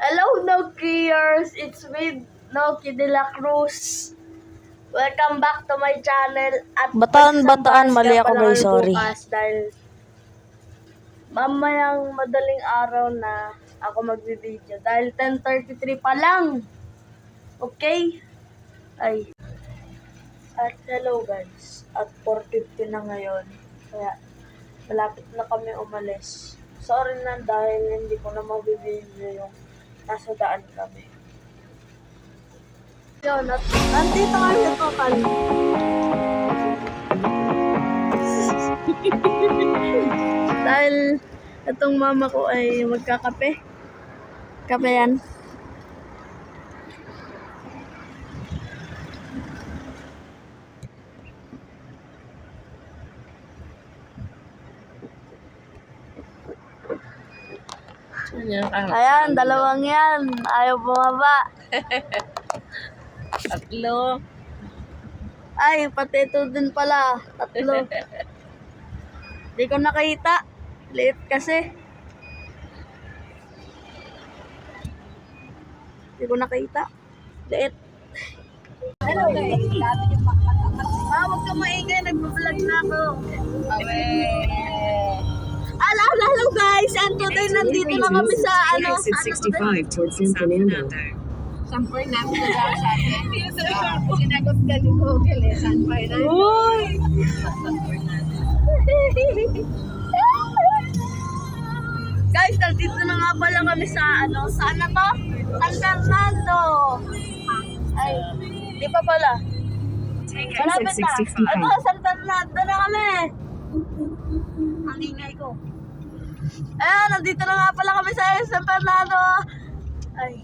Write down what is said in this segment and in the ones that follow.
Hello, Nokiers! It's me, Noki de la Cruz. Welcome back to my channel. At Bataan, mali ako guys, sorry. Dahil mamayang madaling araw na ako magbibideo. Dahil 10:33 pa lang. Okay? Ay. At hello guys. At 4:50 na ngayon. Kaya malapit na kami umalis. Sorry na dahil hindi ko na mabibideo yung nasa daan kami. Yun, at nandito kami sa Tokal. Dahil itong mama ko ay magkakape. Kape yan. Ayan, dalawang yan. Ayaw bumaba. Tatlo. Ay, pati ito din pala. Tatlo. Di ko nakita. Liit kasi. Di ko nakita. Liit. Hello guys. Huwag ka maingay. Nagbablog na ako. Hello guys. And today nandito na kami sa Exit 65 towards San Fernando. San Fernando na daw sa atin. Sinagot ka ni Google eh. San Fernando. Uy! Guys, nandito na nga pala kami sa saan na to? San Fernando. Ay, di pa pala. Malapit na. Exit 65. Ano, San Fernando na kami. Ang ingay ko. Ayan, nandito na nga pala kami sa San Fernando. Ay.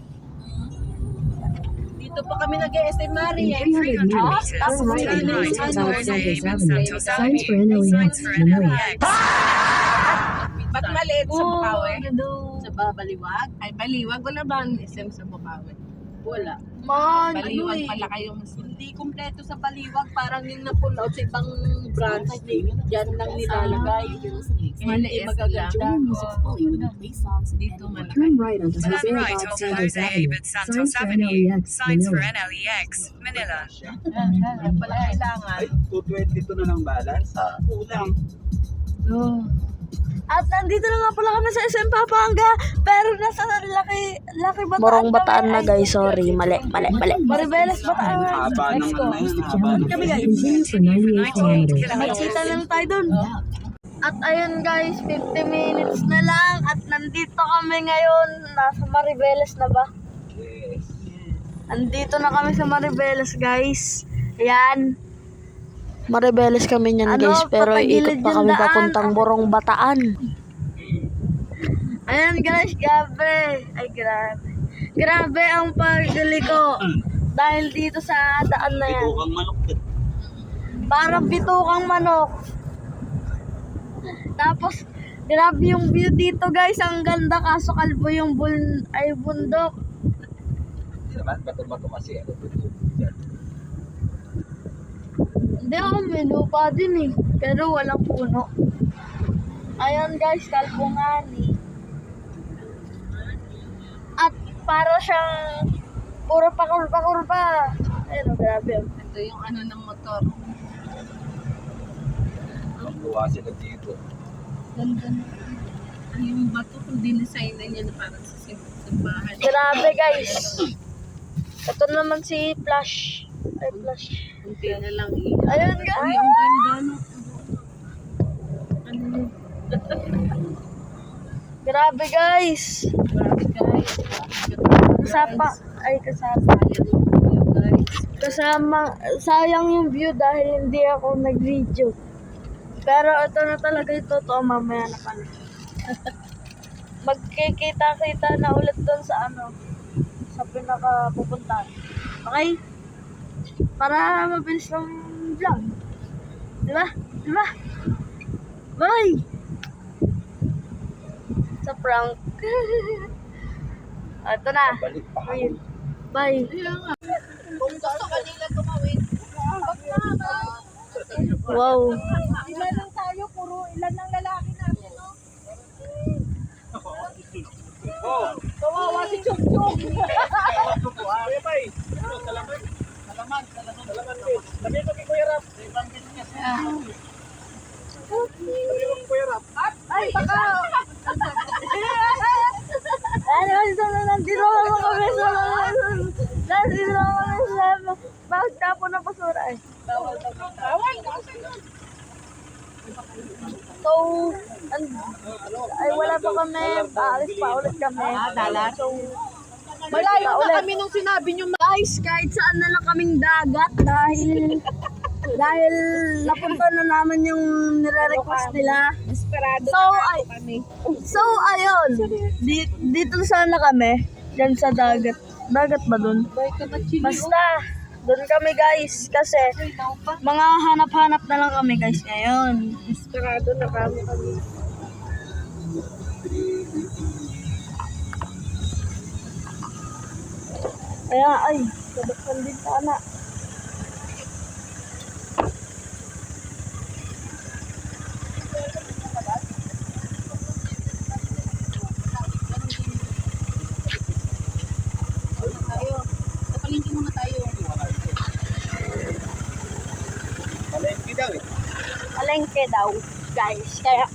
Dito pa kami nag-SM Maria. In 300 meters, Tapos go right on right Santos on Santos Avenue. Signs for NLEX, Manila. Ba't maliit sa Bukawi? Gado. Sa Baliwag? Ay, Baliwag. Wala ba ang SM sa Bukawi? Wala. Man, Baliwag pala kayo mas hindi kumpleto sa Baliwag. Parang yung na-pull out sa ibang branch. Diyan lang nilalagay. Maliit magaganda. Dito malaki. Turn right onto Turn Jose right Abad onto Santos Jose Avenue. Abad Santos Signs for Avenue. NLEX, Signs for Manila. NLEX, Manila. Pala kailangan. Ay, 222 na ng balance. Kulang. At nandito na nga pala kami sa SM Pampanga. Pero nasa laki Bataan. Morong Bataan na kami. guys, sorry. Mali. Maribeles Bataan. Haba Let's naman go. na yun. Haba na. Kami guys. Continue for 98 kilometers. Magkita lang tayo dun. At ayun guys, 50 minutes na lang. At nandito kami ngayon. Nasa Maribeles na ba? Yes. Nandito na kami sa Maribeles guys. Ayan. Maribeles kami niyan guys, pero papagilid ikot pa yung kami daan. papuntang Morong Bataan. Ayan guys, grabe. Ay grabe. Grabe ang pagdali ko. Dahil dito sa daan na yan. Bukang manok. Parang bitukang manok. Tapos, grabe yung view dito guys. Ang ganda kaso kalbo yung bundok. Hindi naman, bato-bato kasi. Hindi ako may lupa din eh. Pero walang puno. Ayan guys, kalbungani. At para siyang puro pakurba. Ayun, grabe. Ito yung ano ng motor. Ang luwa sila dito. Ganda na. Ano yung bato kung dinesign na niya na parang sa simbahan. Grabe guys. Ito naman si Flash. Ay, Flash. Kunti na lang eh. Ayun Ay, guys. ang ganda no. Ano yun? Grabe guys. Grabe guys. Kasapa. Ay, kasapa. Kasama. Sayang yung view dahil hindi ako nag-video. Pero ito na talaga yung totoo. Mamaya na pala. Magkikita-kita na ulit doon sa sa pinaka-pupuntahan. Okay? Para mabilis lang vlog. Diba? Bye! Sa prank. Ito na. Balik pa ako. Ayun. Bye. Kung gusto kanila tumawid, wag na. Wow. Ilan lang tayo, puro ilan lang lalaki natin, no? Oh, Kawawa si Chok. Ay, baka! Ano, nandito naman kami sa nandito naman kami sa bagtapon ng basura eh. So, ay wala pa kami, aalis pa ulit kami. So, Malayo ulit. na kami nung sinabi nyo. Guys, kahit saan na lang kaming dagat dahil napunta na naman yung nire-request nila. Desperado So, ay, kami. so ayun, dito sana kami, dyan sa dagat. Dagat ba dun? Basta, dun kami guys, kasi mga hanap-hanap na lang kami guys ngayon. Desperado na kami. Kaya ay, sabaksan din sana. Napalingki muna tayo. Palengke daw eh. Palengke daw, guys. Kaya,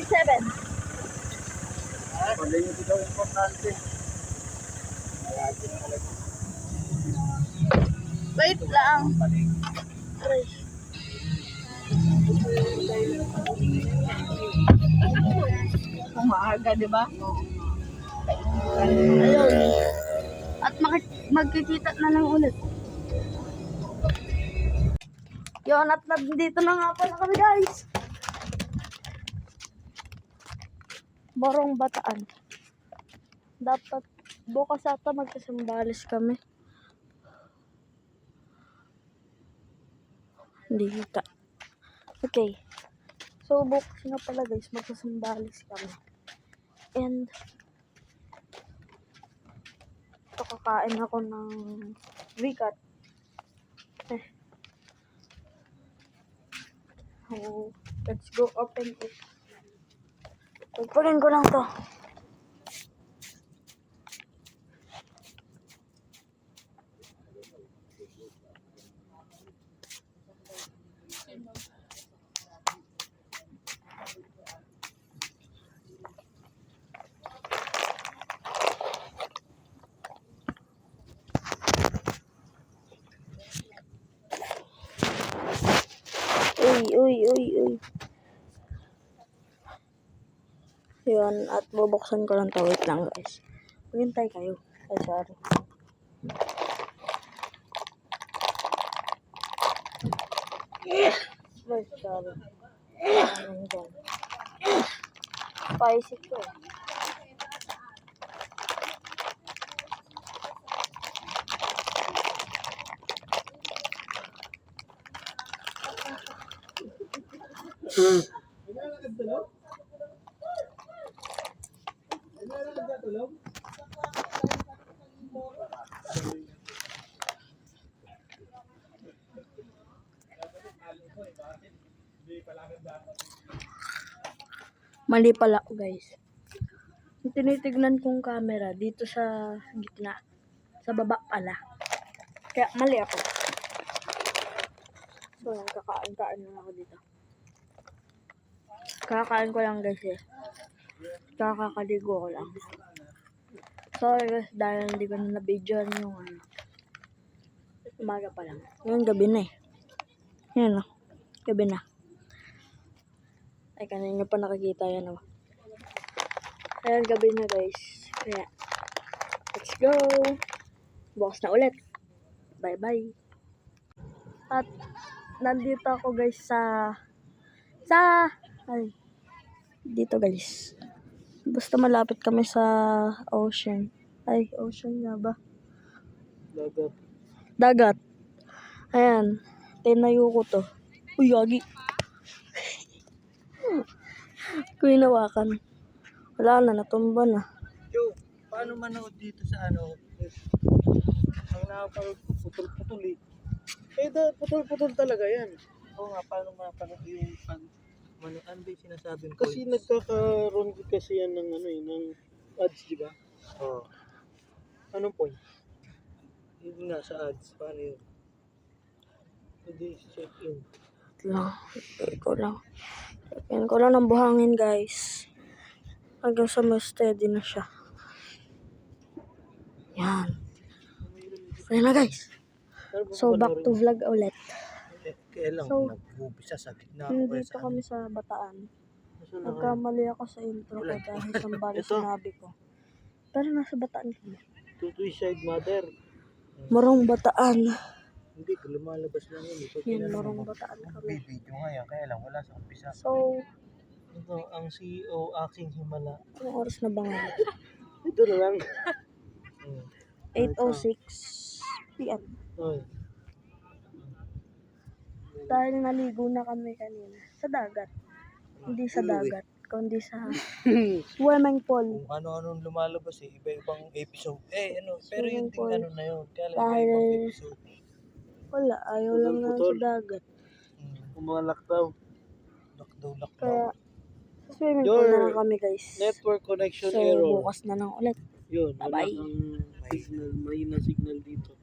7. Palengke daw importante. Wait lang. Aray. Kung maaga, di ba? Ayun. At magkikita na lang ulit. Yun, at nandito na nga pala kami guys. Barong Bataan. Dapat bukas ata magkasambales kami. Hindi kita. Okay. So, bukas nga pala guys, magkasambales kami. And, ito kakain ako ng wikat. So, let's go open it. Pagpagin ko lang to. Uy. Yun, at bubuksan ko lang to. Wait lang guys. Maghintay kayo. Ay, sorry. Ay, sorry. Ano dyan? Spicy ko. Mali pala ako guys. Yung tinitignan kong camera dito sa gitna. Sa baba pala. Kaya mali ako. So, kakain lang ako dito. Kakain ko lang guys eh. Kakakaligo ko lang. Sorry guys, dahil hindi ko na na-videoan yung ano. Umaga pa lang. Ngayon gabi na eh. Yan o. Gabi na. Ay, kanina pa nakikita yan o. Ayan, gabi na guys. Kaya, let's go. Bukas na ulit. Bye-bye. At, nandito ako guys ay, dito guys. Basta malapit kami sa ocean. Ay, ocean nga ba? Dagat. Ayan. Tinayo ko to. Uy, yagi. Kung hinawakan. Wala na, natumba na. Yo, paano manood dito sa ano? Ang nakapanood ko, putol-putol eh. Putol-putol talaga yan. Oo nga, paano mapanood yung pag ano ba yung sinasabing points? Kasi nagkakaroon kasi yan ng ano eh, ng ads, di ba? Oo. Anong point? Yun nga sa ads, paano yun? Hindi, check in. lang. Check ko lang ng buhangin, guys. Hanggang sa mas steady na siya. Yan. Ayan na, guys. So, back to vlog ulit. Kaya lang, So, nag-umpisa sa gitna ako kaya Nandito sa kami sa Bataan. Nasaan na kayo? Nagkamali ako sa intro ko dahil sambali Ito. sinabi ko. Pero nasa Bataan kami. Tutoy side mother. Morong Bataan. Hindi, lumalabas lang yun. Ito, Yan, Morong Bataan kami. video nga yan, kaya lang wala sa umpisa. So, Ito, ang CEO aking himala. anong oras na ba ngayon? Ito na lang. 8:06 p.m. Oy. Dahil naligo na kami kanina. Sa dagat. Hindi sa dagat, kundi sa swimming pool. Kung ano-anong lumalabas eh, iba-ibang episode. Pero yung Swimming pool. ano na yun, kaya lang Dahil- iba-ibang episode. Wala, ayaw lang na sa dagat. Umalak daw. Lockdown. Kaya, sa swimming pool na lang kami, guys. Network connection So, error. bukas na lang ulit. Yun, wala Bye-bye. kang signal, mahina signal dito.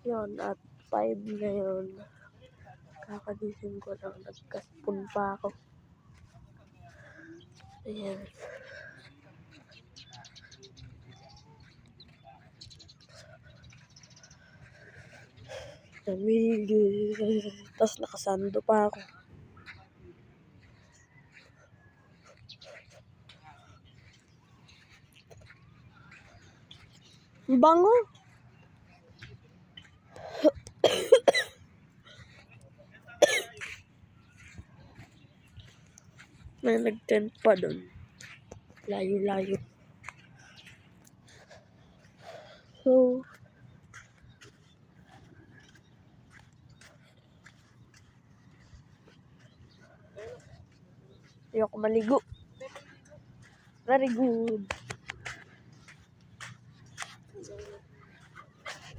Yun, at 5 ngayon. Kakagising ko lang, nagkaspun pa ako. Ayan. Lamig. Tapos nakasando pa ako. Ang bango. May nag-tent pa doon. Layo-layo. So, ayoko maligo. Very good.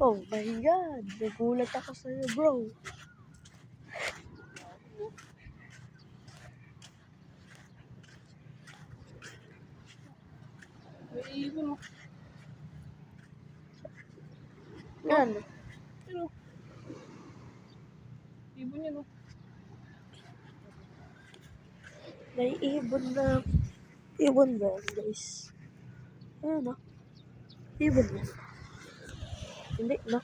Oh my God. Nagulat ako sa'yo, bro. Yan. Ibon yan, May ibon na. Ibon ba, guys? Ayan, oh. Ibon na. Hindi, no?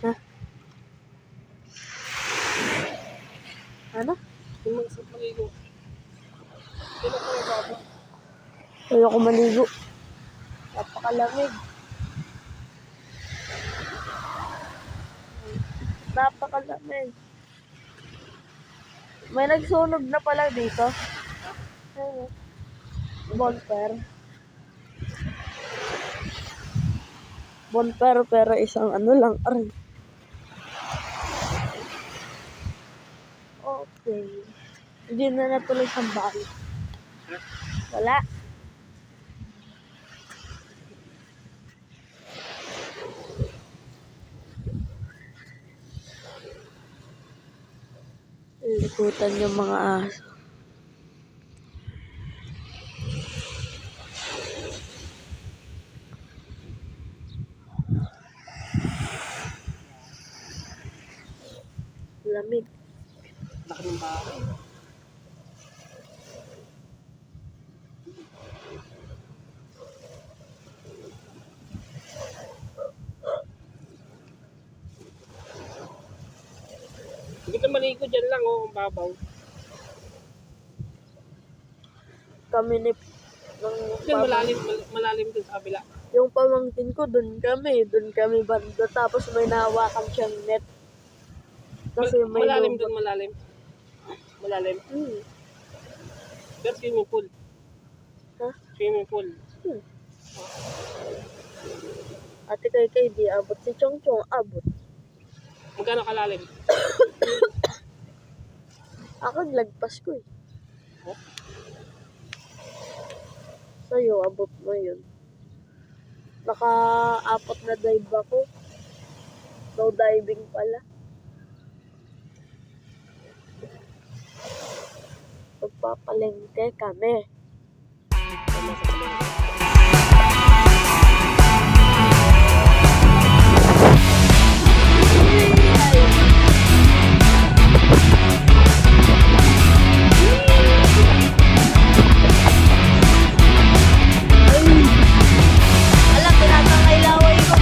Ha? Ano? Tumagsap maligo. Ayoko maligo. Napakalamig. Napakalamig. May nagsunog na pala dito. Ayun. Bonfire. Bonfire pero isang ano lang. Aray. Okay. Hindi na natuloy sa bahay. Wala. Likutan yung mga aso. Lamig. Laki ng bahay. Hindi ka maligo dyan lang, ang babaw. Kami ni Kasi malalim dun sa kabila. yung pamangkin ko, doon kami banda. Tapos may nahawakan siyang net. Kasi may Malalim lubot. dun, malalim. Malalim. Hmm. Pero swimming pool. Ha? Swimming pool. Ate kay di abot. Si Chong Chong abot. Magkano kalalim? Ako lagpas ko eh. Oh? Sa'yo, abot mo yun. Naka-apat na dive ako. No diving pala. Magpapalengke kami. Alam, tinatangay laway ko.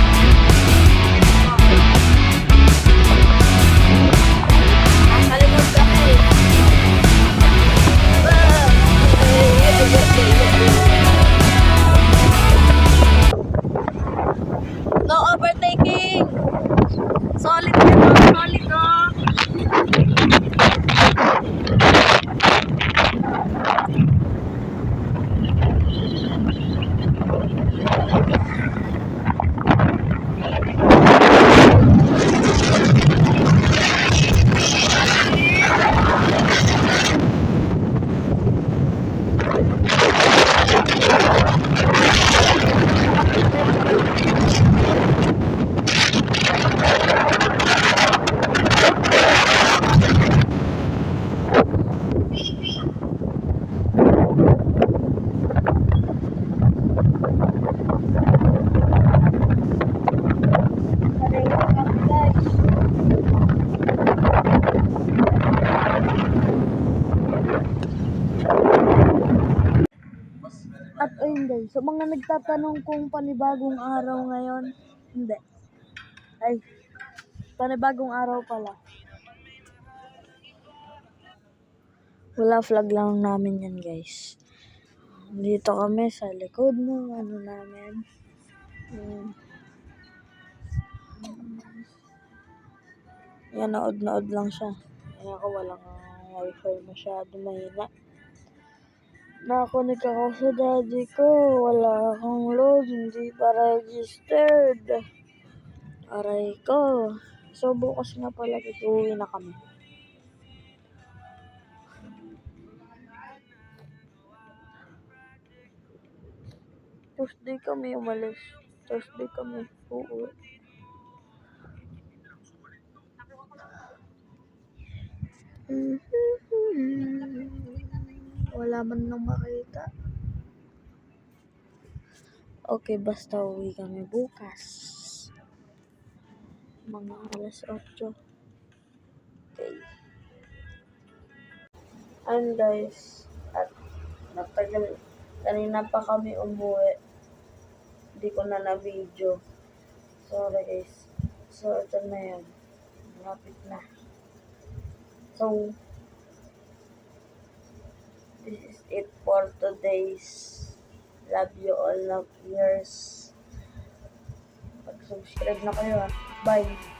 Nakalimot kami. No overtaking! Solid dito, solid oh! At ayun guys, sa mga nagtatanong kung panibagong araw ngayon, hindi. Ay, panibagong araw pala. Wala vlog lang namin yan guys. Dito kami sa likod ng ano namin. Yan, naod-naod lang siya. Kaya ako walang wifi masyado mahina. Nakakonek ako sa daddy ko. Wala akong load. Hindi pa registered. Aray ko. So, bukas nga pala. Uwi na kami. Tuesday kami umalis. Thursday kami uuwi. Wala man nang makita. Okay, basta uwi kami bukas. Mga alas 8. Okay. And guys, at natagal. Kanina pa kami umuwi. Hindi ko na na-video. Sorry guys. So, ito na yun. Malapit na. So, this is it for today's Love You All Love Years. Pag-subscribe na kayo ha. Bye!